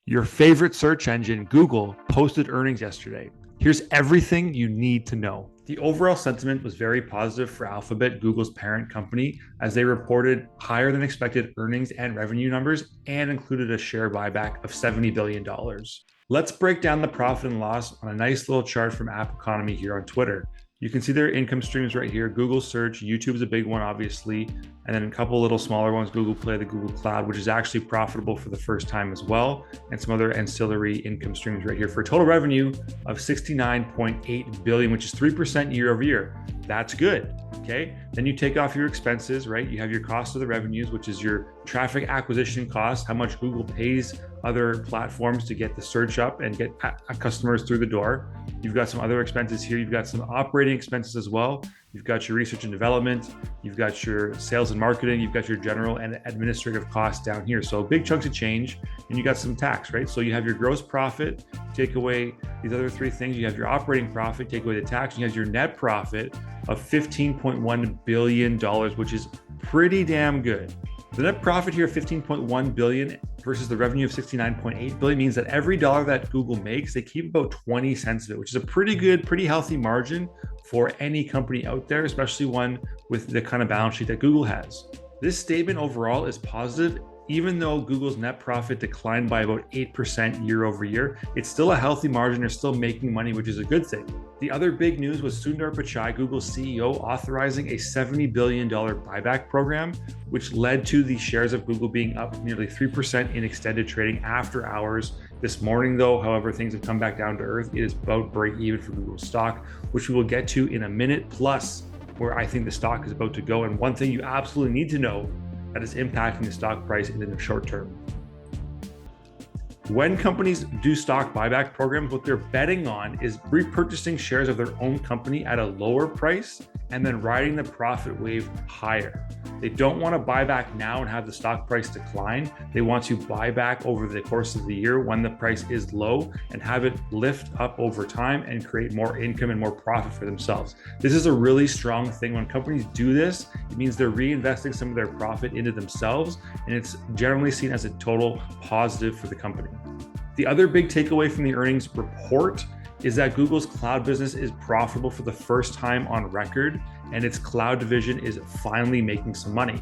Your favorite search engine, Google, posted earnings yesterday. Here's everything you need to know. The overall sentiment was very positive for Alphabet, Google's parent company, as they reported higher than expected earnings and revenue numbers and included a share buyback of $70 billion. Let's break down the profit and loss on a nice little chart from App Economy here on Twitter. You can see their income streams right here. Google Search, YouTube is a big one, obviously, and then a couple little smaller ones, Google Play, the Google Cloud, which is actually profitable for the first time as well, and some other ancillary income streams right here for a total revenue of $69.8 billion, which is 3% year over year. That's good, okay? Then you take off your expenses, right? You have your cost of the revenues, which is your traffic acquisition cost, how much Google pays other platforms to get the search up and get customers through the door. You've got some other expenses here. You've got some operating expenses as well. You've got your research and development. You've got your sales and marketing. You've got your general and administrative costs down here. So big chunks of change, and you got some tax, right? So you have your gross profit, take away these other three things. You have your operating profit, take away the tax. You have your net profit of $15.1 billion, which is pretty damn good. The net profit here of $15.1 billion versus the revenue of $69.8 billion means that every dollar that Google makes, they keep about 20 cents of it, which is a pretty good, pretty healthy margin for any company out there, especially one with the kind of balance sheet that Google has. This statement overall is positive. Even though Google's net profit declined by about 8% year over year, it's still a healthy margin. They're still making money, which is a good thing. The other big news was Sundar Pichai, Google's CEO, authorizing a $70 billion buyback program, which led to the shares of Google being up nearly 3% in extended trading after hours. This morning, though, however, things have come back down to earth. It is about break even for Google stock, which we will get to in a minute, plus where I think the stock is about to go. And one thing you absolutely need to know that is impacting the stock price in the short term. When companies do stock buyback programs, what they're betting on is repurchasing shares of their own company at a lower price and then riding the profit wave higher. They don't want to buy back now and have the stock price decline. They want to buy back over the course of the year when the price is low and have it lift up over time and create more income and more profit for themselves. This is a really strong thing. When companies do this, it means they're reinvesting some of their profit into themselves, and it's generally seen as a total positive for the company. The other big takeaway from the earnings report is that Google's cloud business is profitable for the first time on record, and its cloud division is finally making some money.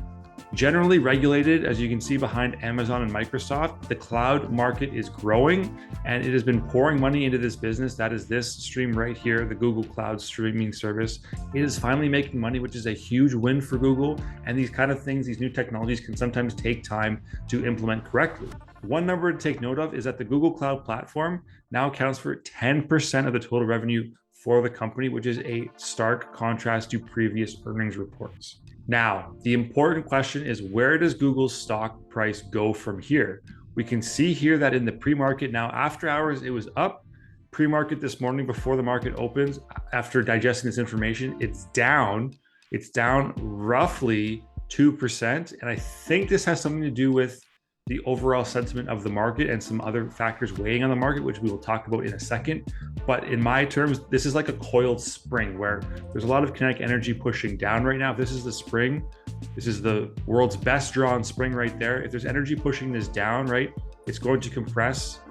Generally regulated, as you can see behind Amazon and Microsoft, the cloud market is growing, and it has been pouring money into this business. That is this stream right here, the Google Cloud streaming service. It is finally making money, which is a huge win for Google. And these kind of things, these new technologies can sometimes take time to implement correctly. One number to take note of is that the Google Cloud platform now accounts for 10% of the total revenue for the company, which is a stark contrast to previous earnings reports. Now, the important question is, where does Google's stock price go from here? We can see here that in the pre-market now, after hours, it was up. Pre-market this morning before the market opens, after digesting this information, it's down. It's down roughly 2%. And I think this has something to do with the overall sentiment of the market and some other factors weighing on the market, which we will talk about in a second. But in my terms, this is like a coiled spring where there's a lot of kinetic energy pushing down right now. If this is the spring, this is the world's best drawn spring right there. If there's energy pushing this down, right, it's going to compress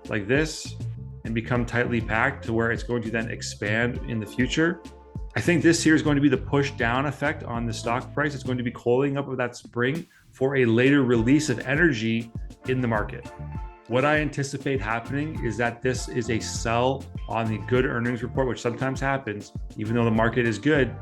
like this and become tightly packed to where it's going to then expand in the future. I think this here is going to be the push down effect on the stock price. It's going to be coiling up of that spring for a later release of energy in the market. What I anticipate happening is that this is a sell on the good earnings report, which sometimes happens. Even though the market is good,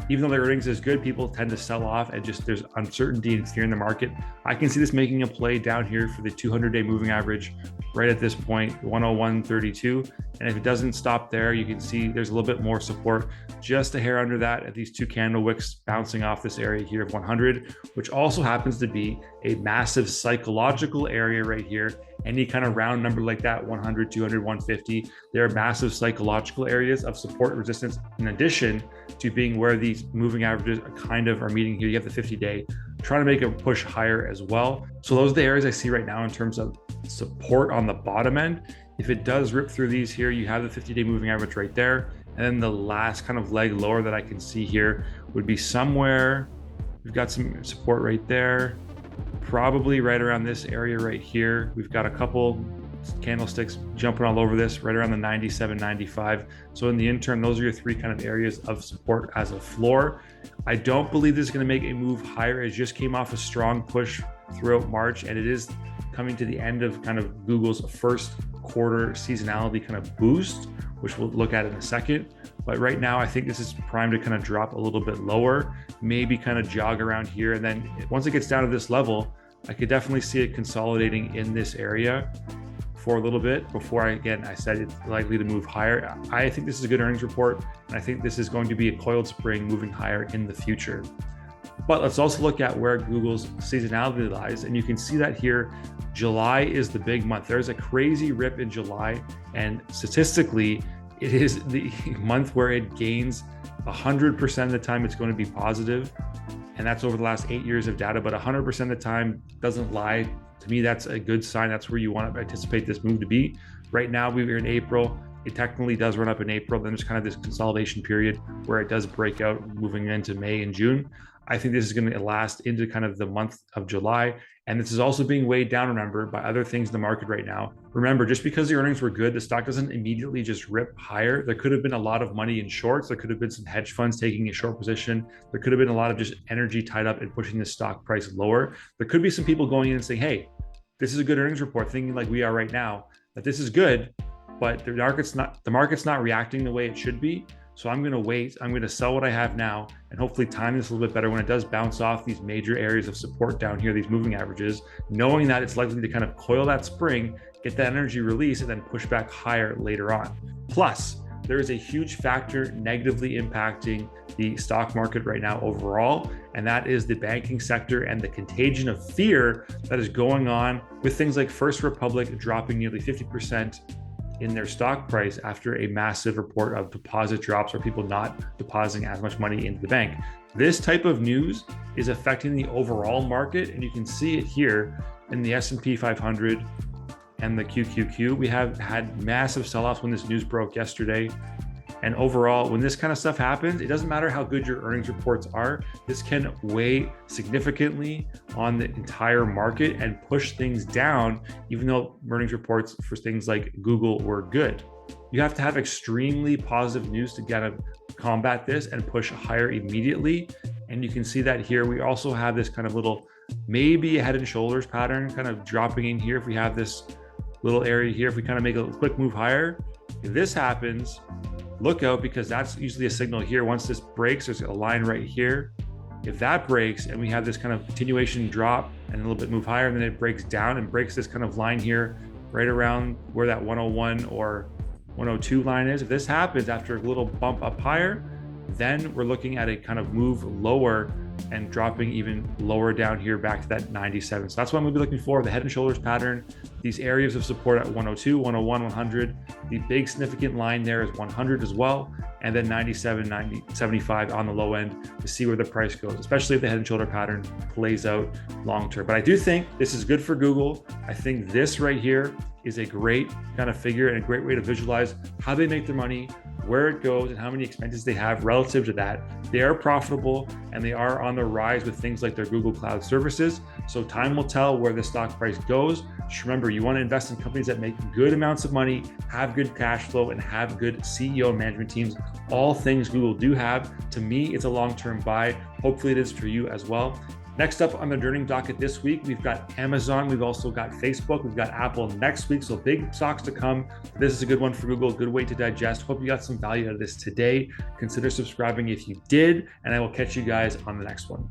even though the earnings is good, people tend to sell off, and just there's uncertainty and fear in the market. I can see this making a play down here for the 200-day moving average right at this point, 101.32. And if it doesn't stop there, you can see there's a little bit more support just a hair under that at these two candle wicks bouncing off this area here of 100, which also happens to be a massive psychological area right here. Any kind of round number like that, 100, 200, 150, there are massive psychological areas of support resistance, in addition to being where these moving averages are meeting here. You have the 50-day trying to make a push higher as well. So those are the areas I see right now in terms of support on the bottom end. If it does rip through these here, you have the 50-day moving average right there. And then the last kind of leg lower that I can see here would be somewhere, we've got some support right there, probably right around this area right here. We've got a couple candlesticks jumping all over this right around the 97, 95. So in the interim, those are your three kind of areas of support as a floor. I don't believe this is going to make a move higher. It just came off a strong push throughout March, and it is coming to the end of kind of Google's first quarter seasonality kind of boost, which we'll look at in a second. But right now, I think this is primed to kind of drop a little bit lower, maybe kind of jog around here. And then once it gets down to this level, I could definitely see it consolidating in this area for a little bit before I said it's likely to move higher. I think this is a good earnings report, and I think this is going to be a coiled spring moving higher in the future. But let's also look at where Google's seasonality lies. And you can see that here, July is the big month. There's a crazy rip in July. And statistically, it is the month where it gains 100% of the time it's going to be positive. And that's over the last 8 years of data, but 100% of the time doesn't lie. To me, that's a good sign. That's where you want to anticipate this move to be. Right now, we're in April. It technically does run up in April. Then there's kind of this consolidation period where it does break out moving into May and June. I think this is going to last into kind of the month of July. And this is also being weighed down, remember, by other things in the market right now. Remember, just because the earnings were good, the stock doesn't immediately just rip higher. There could have been a lot of money in shorts. There could have been some hedge funds taking a short position. There could have been a lot of just energy tied up and pushing the stock price lower. There could be some people going in and saying, hey, this is a good earnings report, thinking like we are right now, that this is good, but the market's not reacting the way it should be. So I'm going to wait. I'm going to sell what I have now and hopefully time this a little bit better when it does bounce off these major areas of support down here, these moving averages, knowing that it's likely to kind of coil that spring, get that energy release, and then push back higher later on. Plus, there is a huge factor negatively impacting the stock market right now overall, and that is the banking sector and the contagion of fear that is going on with things like First Republic dropping nearly 50% in their stock price after a massive report of deposit drops or people not depositing as much money into the bank. This type of news is affecting the overall market, and you can see it here in the S&P 500 and the QQQ. We have had massive sell-offs when this news broke yesterday. And overall, when this kind of stuff happens, it doesn't matter how good your earnings reports are. This can weigh significantly on the entire market and push things down, even though earnings reports for things like Google were good. You have to have extremely positive news to kind of combat this and push higher immediately. And you can see that here. We also have this kind of little, maybe a head and shoulders pattern kind of dropping in here. If we have this little area here, if we kind of make a quick move higher, if this happens, look out, because that's usually a signal here. Once this breaks, there's a line right here. If that breaks and we have this kind of continuation drop and a little bit move higher, and then it breaks down and breaks this kind of line here right around where that 101 or 102 line is. If this happens after a little bump up higher, then we're looking at a kind of move lower and dropping even lower down here back to that 97. So that's what I'm going to be looking for, the head and shoulders pattern, these areas of support at 102, 101, 100. The big significant line there is 100 as well, and then 97, 90, 75 on the low end to see where the price goes, especially if the head and shoulder pattern plays out long term. But I do think this is good for Google. I think this right here is a great kind of figure and a great way to visualize how they make their money, where it goes, and how many expenses they have relative to that. They are profitable and they are on the rise with things like their Google Cloud services. So time will tell where the stock price goes. Just remember, you want to invest in companies that make good amounts of money, have good cash flow, and have good CEO and management teams. All things Google do have. To me, it's a long-term buy. Hopefully it is for you as well. Next up on the earnings docket this week, we've got Amazon. We've also got Facebook. We've got Apple next week. So big stocks to come. This is a good one for Google, a good way to digest. Hope you got some value out of this today. Consider subscribing if you did, and I will catch you guys on the next one.